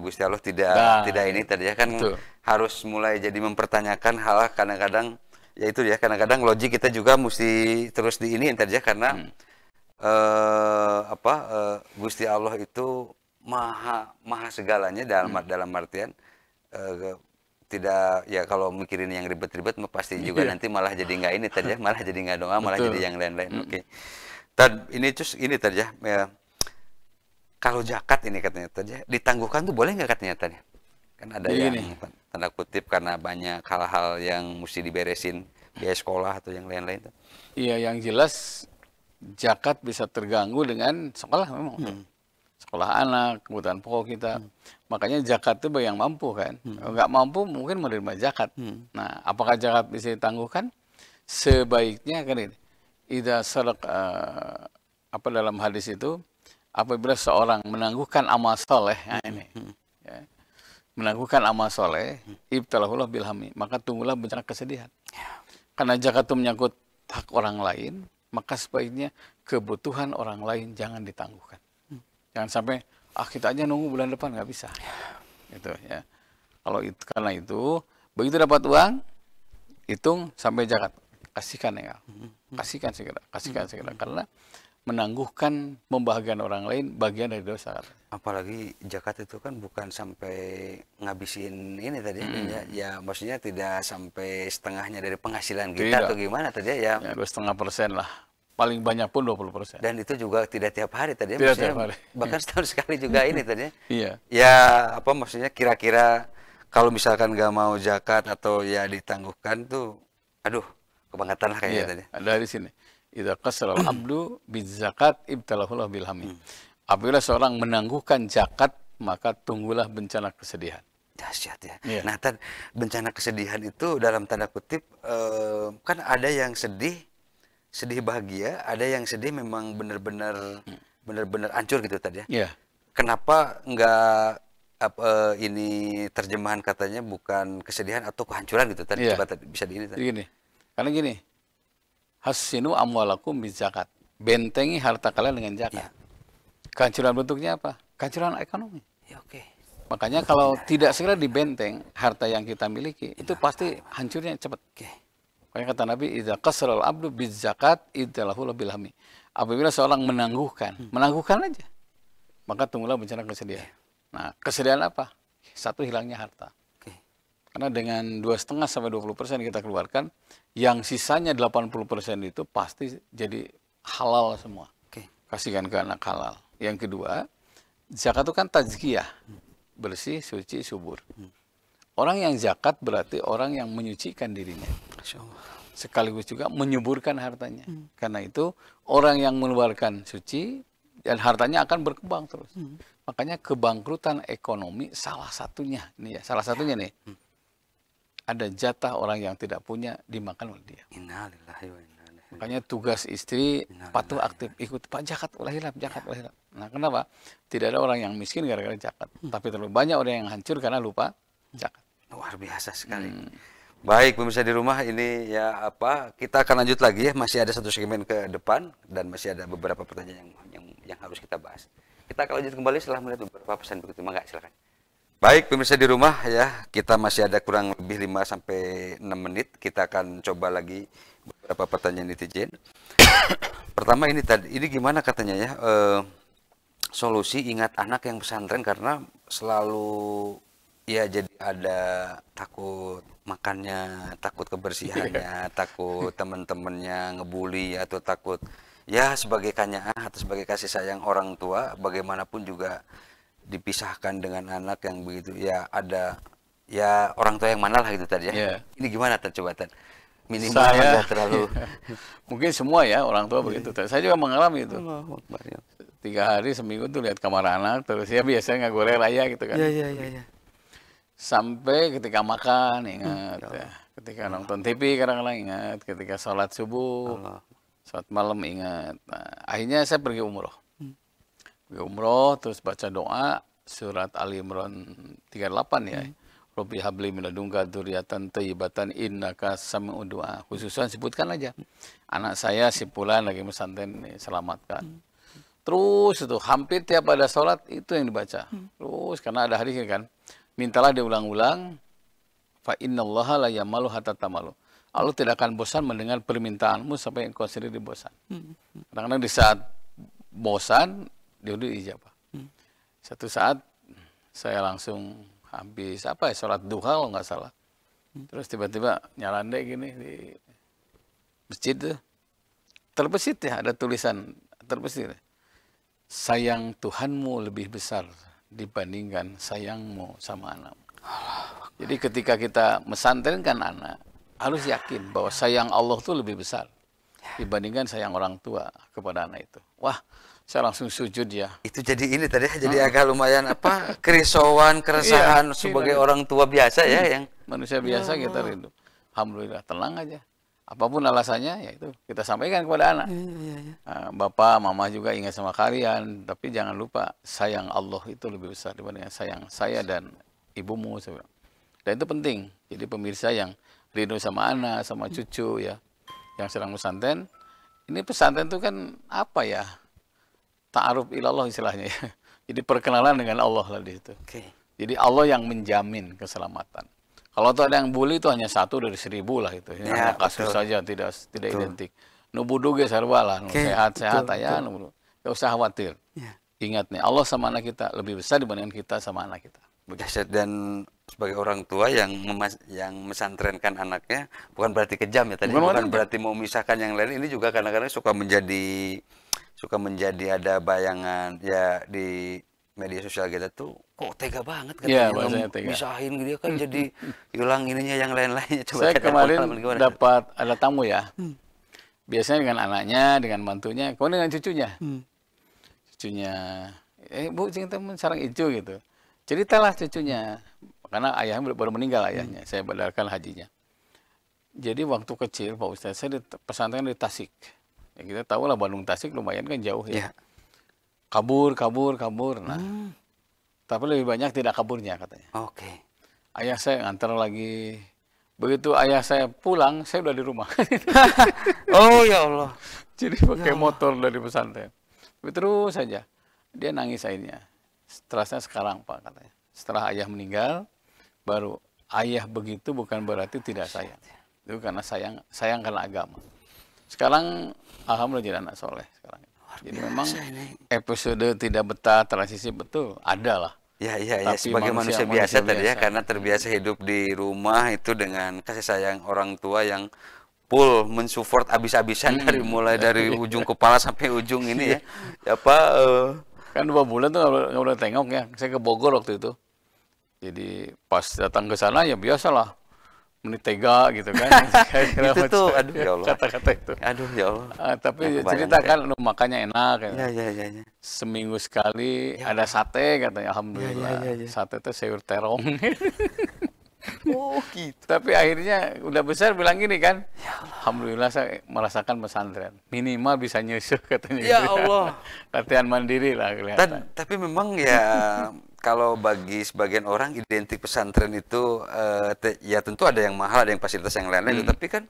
Speaker 1: Gusti Allah tidak ini tadi ya kan,
Speaker 2: betul.
Speaker 1: harus mulai jadi mempertanyakan hal kadang-kadang ya itu ya, kadang-kadang logik kita juga mesti terus di ini tadi ya, karena Gusti Allah itu maha segalanya dalam artian tidak ya, kalau mikirin yang ribet-ribet pasti juga nanti malah jadi nggak ini tadi ya, malah jadi nggak doa, malah jadi yang lain-lain. Oke. Dan ini tadi ya, kalau zakat ini katanya tadi ya, ditangguhkan tuh boleh nggak katanya tadi? Kan ada yang tanda kutip karena banyak hal-hal yang mesti diberesin, biaya sekolah atau yang lain-lain.
Speaker 2: Iya, yang jelas zakat bisa terganggu dengan sekolah memang. Sekolah anak, kebutuhan pokok kita. Makanya zakat itu bagi yang mampu kan. Nggak mampu mungkin menerima zakat. Nah, apakah zakat bisa ditangguhkan? Sebaiknya kan ini. Idza sadaq dalam hadis itu, apabila seorang menangguhkan amal soleh, nah ini, ya, menangguhkan amal soleh, ibtalahullah bilhami, maka tunggulah bencana kesedihan. Karena zakat itu menyangkut hak orang lain, maka sebaiknya kebutuhan orang lain jangan ditangguhkan. Jangan sampai kita aja nunggu bulan depan, nggak bisa. Gitu ya. Kalau itu, karena itu begitu dapat uang, hitung sampai zakat, kasihkan ya, kasihkan segera, karena menangguhkan membahagiakan orang lain bagian dari dosa.
Speaker 1: Apalagi zakat itu kan bukan sampai ngabisin ini tadi ya, maksudnya tidak sampai setengahnya dari penghasilan kita atau gimana tadi ya.
Speaker 2: 2,5% lah. Paling banyak pun 20%.
Speaker 1: Dan itu juga tidak tiap hari tadi,
Speaker 2: tidak tiap hari.
Speaker 1: Bahkan setahun sekali juga ini tadi.
Speaker 2: Iya.
Speaker 1: Ya maksudnya kira-kira kalau misalkan nggak mau zakat atau ya ditangguhkan tuh, aduh kebangetan lah kayaknya tadi.
Speaker 2: Dari sini. Idza qasara al-abdu bizakat ibtalahullah bilhami. Apabila seorang menangguhkan zakat, maka tunggulah bencana kesedihan.
Speaker 1: Dahsyat ya. Nah, bencana kesedihan itu dalam tanda kutip kan ada yang sedih bahagia, ada yang sedih memang benar-benar hancur gitu tadi ya. Kenapa enggak ini terjemahan katanya bukan kesedihan atau kehancuran gitu tadi? Coba bisa di ini tadi.
Speaker 2: Gini. Karena gini. Hassinu amwalakum bizakat. Bentengi harta kalian dengan zakat. Kehancuran bentuknya apa? Kehancuran ekonomi.
Speaker 1: Ya, oke.
Speaker 2: Makanya kalau tidak segera dibenteng harta yang kita miliki, itu pasti hancurnya cepat. Makanya kata Nabi, idza qasara al-abdu bizakat idzalahu bilhami. Apabila seorang menangguhkan aja, maka tunggulah bencana kesedihan. Nah, kesedihan apa? Satu, hilangnya harta. Karena dengan 2,5 sampai 20% kita keluarkan, yang sisanya 80% itu pasti jadi halal semua. Kasihkan ke anak halal. Yang kedua, zakat itu kan tazkiyah, bersih, suci, subur. Orang yang zakat berarti orang yang menyucikan dirinya. Sekaligus juga menyuburkan hartanya. Karena itu orang yang mengeluarkan suci dan hartanya akan berkembang terus. Makanya kebangkrutan ekonomi salah satunya nih ada jatah orang yang tidak punya dimakan oleh dia.
Speaker 1: Innalillahi wa inna ilaihi.
Speaker 2: Makanya tugas istri patuh aktif ikut zakat ulahilap. Nah, kenapa? Tidak ada orang yang miskin gara-gara zakat, tapi terlalu banyak orang yang hancur karena lupa zakat.
Speaker 1: Luar biasa sekali. Baik pemirsa di rumah, ini ya kita akan lanjut lagi ya, masih ada satu segmen ke depan dan masih ada beberapa pertanyaan yang harus kita bahas. Kita akan lanjut kembali setelah melihat beberapa pesan begitu. Mangga silakan. Baik pemirsa di rumah ya, kita masih ada kurang lebih 5 sampai 6 menit. Kita akan coba lagi beberapa pertanyaan netizen. Pertama ini gimana katanya ya, solusi ingat anak yang pesantren karena selalu ya jadi ada takut makannya, takut kebersihannya, takut teman-temannya ngebully atau takut ya sebagai kanyaah atau sebagai kasih sayang orang tua, bagaimanapun juga dipisahkan dengan anak yang begitu ya, ada ya orang tua yang mana lah gitu tadi ya. Ini gimana coba minimal nggak terlalu
Speaker 2: mungkin semua ya orang tua begitu. Saya juga mengalami itu. 3 hari seminggu tuh lihat kamar anak terus ya biasanya nggak goreng raya gitu kan.
Speaker 1: Iya.
Speaker 2: Sampai ketika makan ingat, ketika nonton TV kadang-kadang ingat, ketika sholat subuh Sholat malam ingat. Nah, akhirnya saya pergi umroh. Pergi umroh, terus baca doa, surat Ali Imran 38 ya. Rabbi habli minadunka dzurriatan thayyibatan innaka sami'ud du'a. Khususan sebutkan aja. Anak saya si Fulan lagi pesantren selamatkan. Terus itu hampir tiap ada sholat itu yang dibaca. Terus karena ada hadis kan, mintalah diulang-ulang. Fa innallaha la yamalu hatta tamalu. Allah tidak akan bosan mendengar permintaanmu sampai engkau sendiri bosan. Kadang-kadang di saat bosan dia udah ijabah. Satu saat saya langsung habis sholat duha kalau nggak salah. Terus tiba-tiba nyalande gini di masjid tuh. Terbesit ya, ada tulisan terbesit. Sayang Tuhanmu lebih besar dibandingkan sayangmu sama anak. Jadi ketika kita mesantrenkan anak, harus yakin bahwa sayang Allah itu lebih besar dibandingkan sayang orang tua kepada anak itu. Wah, saya langsung sujud ya.
Speaker 1: Itu jadi ini tadi jadi agak lumayan kerisauan, keresahan sebagai orang tua biasa ya yang
Speaker 2: manusia biasa kita rindu. Alhamdulillah tenang aja. Apapun alasannya ya itu kita sampaikan kepada anak. Nah, Bapak, Mama juga ingat sama kalian, tapi jangan lupa sayang Allah itu lebih besar dibandingkan sayang saya dan ibumu. Dan itu penting. Jadi pemirsa yang rindu sama anak, sama cucu ya, yang sedang pesantren. Ini pesantren itu kan apa ya? Ta'aruf ilallah istilahnya ya. Jadi perkenalan dengan Allah lah di situ. Jadi Allah yang menjamin keselamatan. Kalau tuh ada yang bully itu hanya 1 dari 1000 lah itu. Hanya kasus saja tidak identik. Nubudu ge sarwa lah, sehat-sehat aja, enggak usah khawatir. Ingat nih, Allah sama anak kita lebih besar dibandingkan kita sama anak kita.
Speaker 1: Dan sebagai orang tua yang mesantrenkan anaknya bukan berarti kejam ya tadi, bukan berarti mau memisahkan yang lain. Ini juga kadang-kadang suka menjadi ada bayangan ya di media sosial kita tuh, kok tega banget katanya misahin dia kan jadi hilang ininya yang lain-lainnya. Coba
Speaker 2: saya kemarin dapat ada tamu ya, biasanya dengan anaknya, dengan mantunya, kemudian dengan cucunya. Cucunya, Bu, teman sarang hijau gitu. Ceritalah cucunya, karena ayahnya baru meninggal ayahnya, saya badarkan hajinya. Jadi waktu kecil Pak Ustadz, saya di pesantren di Tasik. Ya kita tahu lah Bandung Tasik lumayan kan jauh ya. Kabur. Nah, tapi lebih banyak tidak kaburnya katanya. Ayah saya ngantar lagi. Begitu ayah saya pulang, saya udah di rumah.
Speaker 1: Oh ya Allah.
Speaker 2: Jadi pakai motor dari pesantren. Terus saja. Dia nangis akhirnya. Setelahnya sekarang Pak katanya. Setelah ayah meninggal, baru ayah begitu bukan berarti tidak sayang. Itu karena sayang karena agama. Sekarang alhamdulillah jadi anak soleh sekarang. Jadi memang episode tidak betah transisi betul ada lah.
Speaker 1: Ya, sebagai manusia biasa tadi ya, karena terbiasa hidup di rumah itu dengan kasih sayang orang tua yang full mensupport abis-abisan mulai dari ujung kepala sampai ujung ini ya.
Speaker 2: Kan 2 bulan tuh nggak boleh tengok ya. Saya ke Bogor waktu itu. Jadi pas datang ke sana ya biasalah. Menit tega gitu kan.
Speaker 1: Itu tuh, aduh ya Allah.
Speaker 2: Kata-kata itu.
Speaker 1: Aduh ya Allah.
Speaker 2: Tapi ceritakan makannya enak.
Speaker 1: Ya.
Speaker 2: Seminggu sekali ada sate katanya. Alhamdulillah. Sate itu sayur terong.
Speaker 1: Oh gitu.
Speaker 2: Tapi akhirnya udah besar bilang gini kan. Alhamdulillah saya merasakan pesantren. Minimal bisa nyusuh katanya.
Speaker 1: Ya Allah.
Speaker 2: Latihan mandiri lah kelihatan.
Speaker 1: Tapi memang ya kalau bagi sebagian orang identik pesantren itu ya tentu ada yang mahal, ada yang fasilitas yang lain-lain. Tapi kan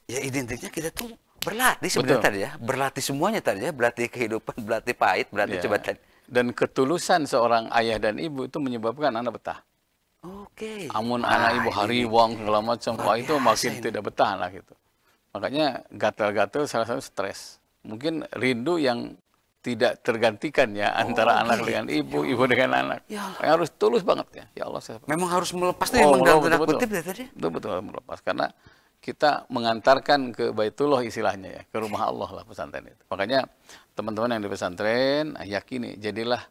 Speaker 1: ya identiknya kita tuh berlatih sebenarnya tadi ya. Berlatih semuanya tadi ya. Berlatih kehidupan, berlatih pahit, berlatih coba tadi.
Speaker 2: Dan ketulusan seorang ayah dan ibu itu menyebabkan anak betah. Amun anak ibu hariwang segala macam, itu makin tidak betah lah gitu. Makanya gatal-gatal salah satu stres. Mungkin rindu yang tidak tergantikan ya antara anak dengan ibu, ibu dengan anak. Harus tulus banget ya. Ya Allah.
Speaker 1: Memang harus melepas itu memang dalam tanda kutip ya tadi.
Speaker 2: Betul melepas karena kita mengantarkan ke Baitullah istilahnya ya, ke rumah Allah lah pesantren itu. Makanya teman-teman yang di pesantren yakini jadilah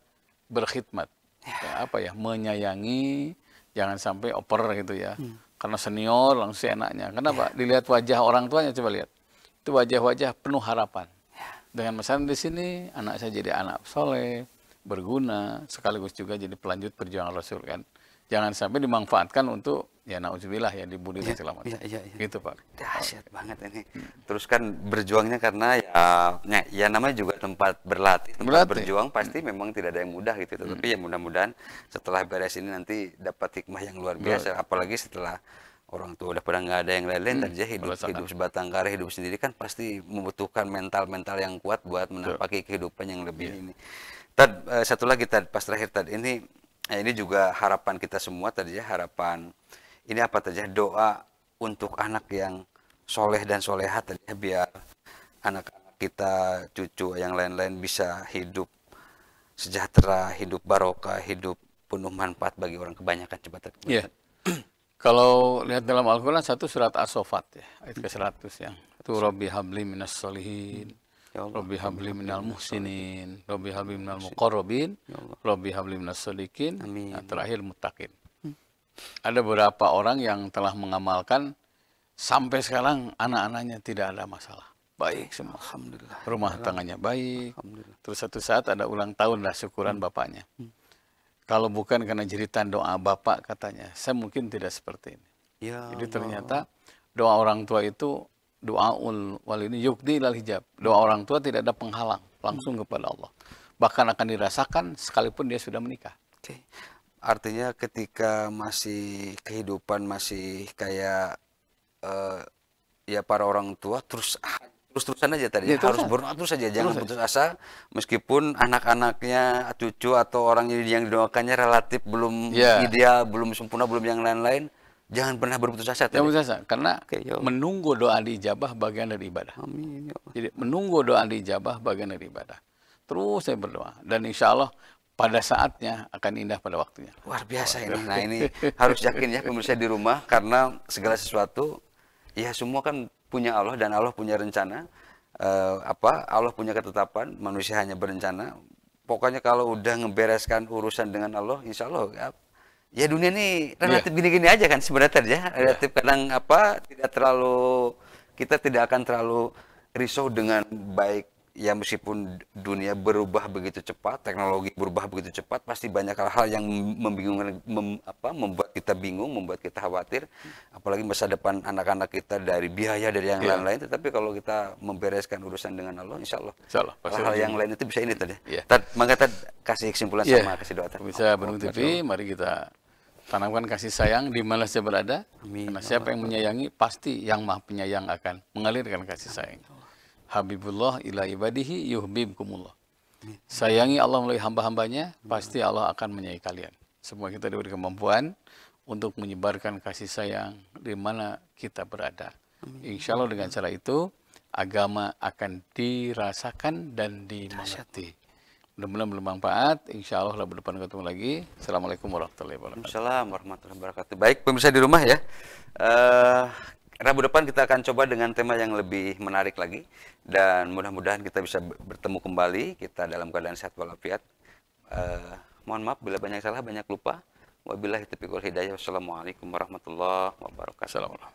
Speaker 2: berkhidmat. Ya, menyayangi. Jangan sampai oper gitu ya. Karena senior langsung enaknya. Kenapa? Dilihat wajah orang tuanya, coba lihat. Itu wajah-wajah penuh harapan. Dengan pesantren di sini, anak saya jadi anak soleh, berguna, sekaligus juga jadi pelanjut perjuangan Rasul kan. Jangan sampai dimanfaatkan untuk ya nauzubillah ya dibully dan segala macam.
Speaker 1: Iya.
Speaker 2: Gitu Pak.
Speaker 1: Dahsyat banget ini. Terus kan berjuangnya karena ya namanya juga tempat berlatih, tempat berjuang pasti memang tidak ada yang mudah gitu. Tapi ya mudah-mudahan setelah beres ini nanti dapat hikmah yang luar biasa. Apalagi setelah orang tua udah pada nggak ada yang lain-lain, tadi hidup sebatang kara, hidup sendiri kan pasti membutuhkan mental yang kuat buat menapaki kehidupan yang lebih ini. Tad, satu lagi pas terakhir tadi ini juga harapan kita semua tadi ya, harapan ini apa tadi ya, doa untuk anak yang soleh dan soleha tadi ya, biar anak-anak kita, cucu yang lain-lain bisa hidup sejahtera, hidup barokah, hidup penuh manfaat bagi orang kebanyakan. Coba tadi.
Speaker 2: Iya. Kalau lihat dalam Al-Quran satu surat As-Saffat ya, ayat ke-100 yang itu Rabbi habli minas solihin, Rabbi habli minal muhsinin, Rabbi habli minal muqarrabin, Rabbi habli minas sodikin, nah, terakhir muttaqin. Ada beberapa orang yang telah mengamalkan sampai sekarang anak-anaknya tidak ada masalah. Baik semua.
Speaker 1: Alhamdulillah.
Speaker 2: Rumah tangganya baik. Terus satu saat ada ulang tahun lah syukuran bapaknya. Kalau bukan karena jeritan doa bapak katanya, saya mungkin tidak seperti ini.
Speaker 1: Ya
Speaker 2: Jadi ternyata doa orang tua itu doaul walidin yukdi ilal hijab. Doa orang tua tidak ada penghalang, langsung kepada Allah. Bahkan akan dirasakan sekalipun dia sudah menikah.
Speaker 1: Oke. Artinya ketika kehidupan masih kayak ya para orang tua terus-terusan aja tadi,
Speaker 2: Ya,
Speaker 1: harus berdoa terus saja, jangan putus asa meskipun anak-anaknya, cucu atau orang yang didoakannya relatif belum ideal, belum sempurna, belum yang lain-lain, jangan pernah berputus asa.
Speaker 2: Jangan putus asa, karena menunggu doa diijabah bagian dari ibadah.
Speaker 1: Amin. Ya Allah.
Speaker 2: Jadi menunggu doa diijabah bagian dari ibadah. Terus saya berdoa dan insya Allah pada saatnya akan indah pada waktunya.
Speaker 1: Luar biasa ini. Nah ini harus yakin ya pemirsa di rumah, karena segala sesuatu ya semua kan punya Allah dan Allah punya rencana. Allah punya ketetapan, manusia hanya berencana. Pokoknya kalau udah ngebereskan urusan dengan Allah, insya Allah ya dunia ini relatif gini-gini aja kan sebenarnya ya. Relatif kadang kita tidak akan terlalu risau dengan baik. Ya meskipun dunia berubah begitu cepat, teknologi berubah begitu cepat, pasti banyak hal-hal yang membingungkan, membuat kita bingung, membuat kita khawatir. Apalagi masa depan anak-anak kita dari biaya, dari yang lain-lain. Tetapi kalau kita membereskan urusan dengan Allah, insya Allah hal-hal yang lain itu bisa ini tadi. Maka kasih kesimpulan sama kasih doa.
Speaker 2: Bisa Bandung TV, mari kita tanamkan kasih sayang di mana saya berada. Karena siapa yang menyayangi, pasti yang Maha Penyayang akan mengalirkan kasih sayang. Habibullah ila ibadihi yuhibbukumullah. Sayangi Allah melalui hamba-hambanya, pasti Allah akan menyayangi kalian. Semua kita diberi kemampuan untuk menyebarkan kasih sayang di mana kita berada. Insya Allah dengan cara itu, agama akan dirasakan dan dimengerti. Mudah-mudahan bermanfaat. Insya Allah depan ketemu lagi. Assalamualaikum warahmatullahi wabarakatuh.
Speaker 1: Assalamualaikum warahmatullahi wabarakatuh. Baik pemirsa di rumah ya. Rabu depan kita akan coba dengan tema yang lebih menarik lagi, dan mudah-mudahan kita bisa bertemu kembali, kita dalam keadaan sehat walafiat. Mohon maaf bila banyak salah, banyak lupa. Wabillahi taufiq wal hidayah. Wassalamualaikum warahmatullahi wabarakatuh.